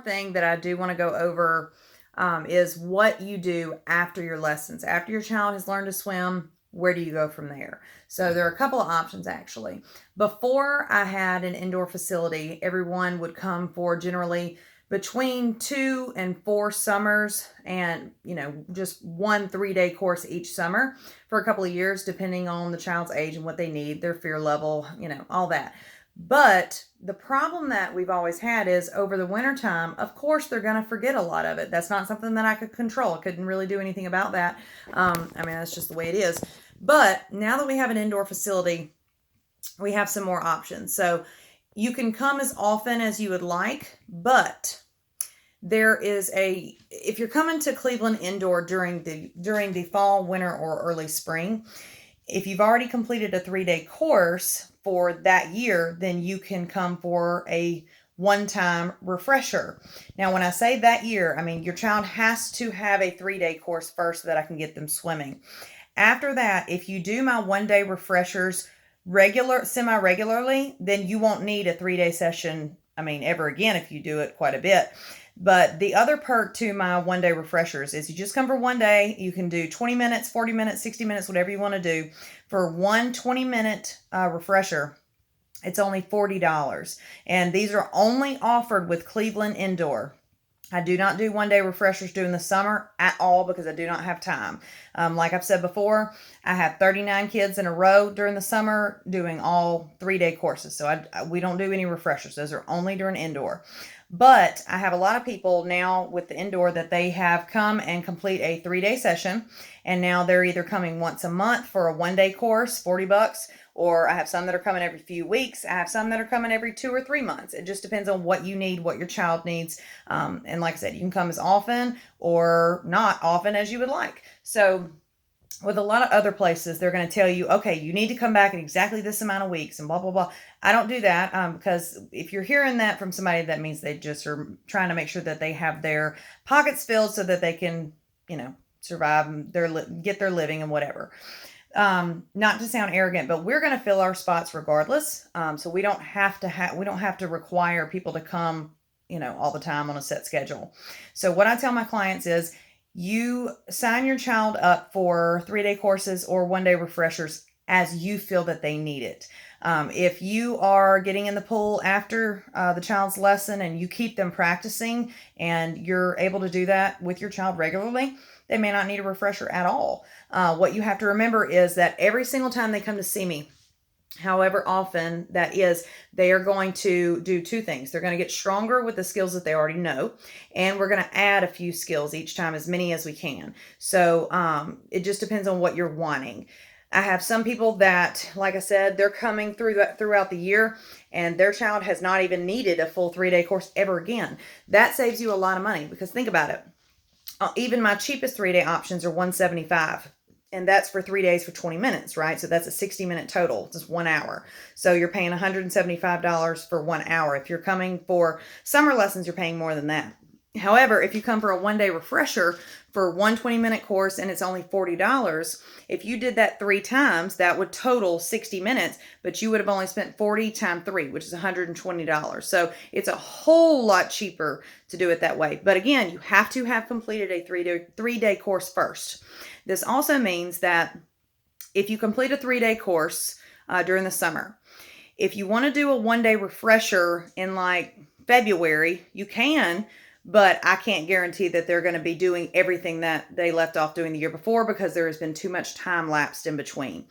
thing that I do want to go over is what you do after your lessons. After your child has learned to swim, where do you go from there? So there are a couple of options actually. Before I had an indoor facility, everyone would come for generally between 2 and 4 summers, and just 1 3-day course each summer for a couple of years, depending on the child's age and what they need, their fear level, all that. But the problem that we've always had is over the wintertime, of course, they're going to forget a lot of it. That's not something that I could control. I couldn't really do anything about that. That's just the way it is. But now that we have an indoor facility, we have some more options. So you can come as often as you would like, but if you're coming to Cleveland Indoor during the fall, winter, or early spring, if you've already completed a 3-day course for that year, then you can come for a one-time refresher. Now, when I say that year, I mean your child has to have a 3-day course first so that I can get them swimming. After that, if you do my one-day refreshers semi-regularly, then you won't need a 3-day session, ever again if you do it quite a bit. But the other perk to my one-day refreshers is you just come for one day. You can do 20 minutes, 40 minutes, 60 minutes, whatever you want to do. For one 20-minute refresher, it's only $40. And these are only offered with Cleveland Indoor. I do not do one-day refreshers during the summer at all because I do not have time. Like I've said before, I have 39 kids in a row during the summer doing all 3-day courses. So we don't do any refreshers. Those are only during indoor. But I have a lot of people now with the indoor that they have come and complete a 3-day session. And now they're either coming once a month for a one-day course, $40, or I have some that are coming every few weeks. I have some that are coming every 2 or 3 months. It just depends on what you need, what your child needs. And like I said, you can come as often or not often as you would like. So with a lot of other places, they're going to tell you, okay, you need to come back in exactly this amount of weeks and blah, blah, blah. I don't do that because if you're hearing that from somebody, that means they just are trying to make sure that they have their pockets filled so that they can, survive, get their living and whatever. Not to sound arrogant, but we're going to fill our spots regardless. So we don't have to require people to come, all the time on a set schedule. So what I tell my clients is, you sign your child up for 3-day courses or one-day refreshers as you feel that they need it. If you are getting in the pool after the child's lesson and you keep them practicing and you're able to do that with your child regularly, they may not need a refresher at all. What you have to remember is that every single time they come to see me, however often that is, they are going to do 2 things. They're going to get stronger with the skills that they already know, and we're going to add a few skills each time, as many as we can. So it just depends on what you're wanting. I have some people that, like I said, they're coming throughout the year, and their child has not even needed a full 3-day course ever again. That saves you a lot of money because think about it. Even my cheapest 3-day options are $175. And that's for 3 days for 20 minutes, right? So that's a 60-minute total, just 1 hour. So you're paying $175 for 1 hour. If you're coming for summer lessons, you're paying more than that. However, if you come for a one-day refresher for one 20-minute course and it's only $40, if you did that 3 times, that would total 60 minutes, but you would have only spent 40 times 3, which is $120. So it's a whole lot cheaper to do it that way. But again, you have to have completed a 3-day course first. This also means that if you complete a 3-day course during the summer, if you want to do a one-day refresher in like February, you can, but I can't guarantee that they're going to be doing everything that they left off doing the year before because there has been too much time lapsed in between.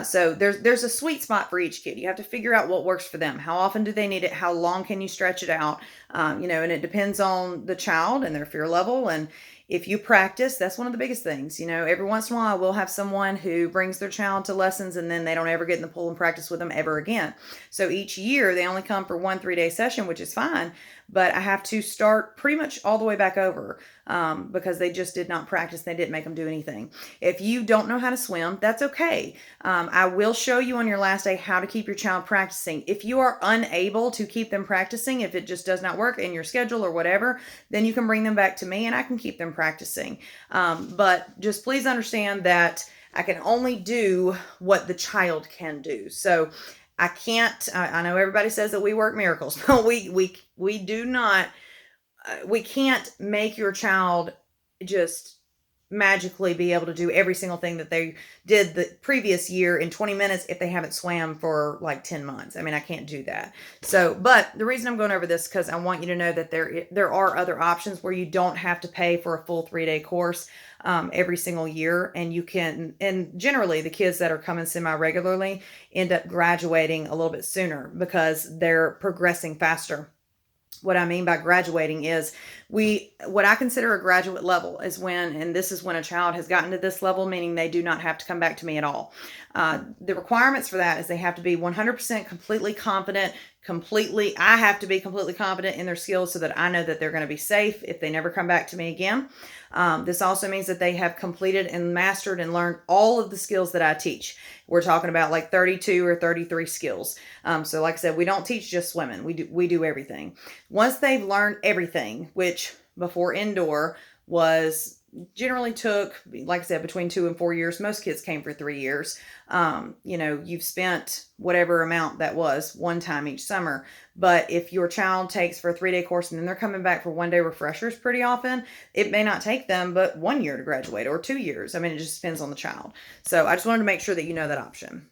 So there's a sweet spot for each kid. You have to figure out what works for them. How often do they need it? How long can you stretch it out? And it depends on the child and their fear level. And if you practice, that's one of the biggest things. Every once in a while, we'll have someone who brings their child to lessons and then they don't ever get in the pool and practice with them ever again. So each year they only come for one 3-day session, which is fine. But I have to start pretty much all the way back over because they just did not practice. They didn't make them do anything. If you don't know how to swim, that's okay. I will show you on your last day how to keep your child practicing. If you are unable to keep them practicing, if it just does not work in your schedule or whatever, then you can bring them back to me and I can keep them practicing. But just please understand that I can only do what the child can do. So I know everybody says that we work miracles, but we do not we can't make your child just magically be able to do every single thing that they did the previous year in 20 minutes if they haven't swam for like 10 months. I mean, I can't do that. So, but the reason I'm going over this because I want you to know that there are other options where you don't have to pay for a full 3-day course every single year, and you can. And generally, the kids that are coming semi regularly end up graduating a little bit sooner because they're progressing faster. What I mean by graduating is what I consider a graduate level is when, and this is when a child has gotten to this level, meaning they do not have to come back to me at all. The requirements for that is they have to be 100% completely confident. I have to be completely confident in their skills so that I know that they're going to be safe if they never come back to me again. This also means that they have completed and mastered and learned all of the skills that I teach. We're talking about like 32 or 33 skills. So like I said, we don't teach just swimming. We do everything. Once they've learned everything, which before indoor generally took, like I said, between 2 and 4 years. Most kids came for 3 years. You've spent whatever amount that was one time each summer. But if your child takes for a 3-day course and then they're coming back for 1-day refreshers pretty often, it may not take them but 1 year to graduate or 2 years. I mean, it just depends on the child. So I just wanted to make sure that you know that option.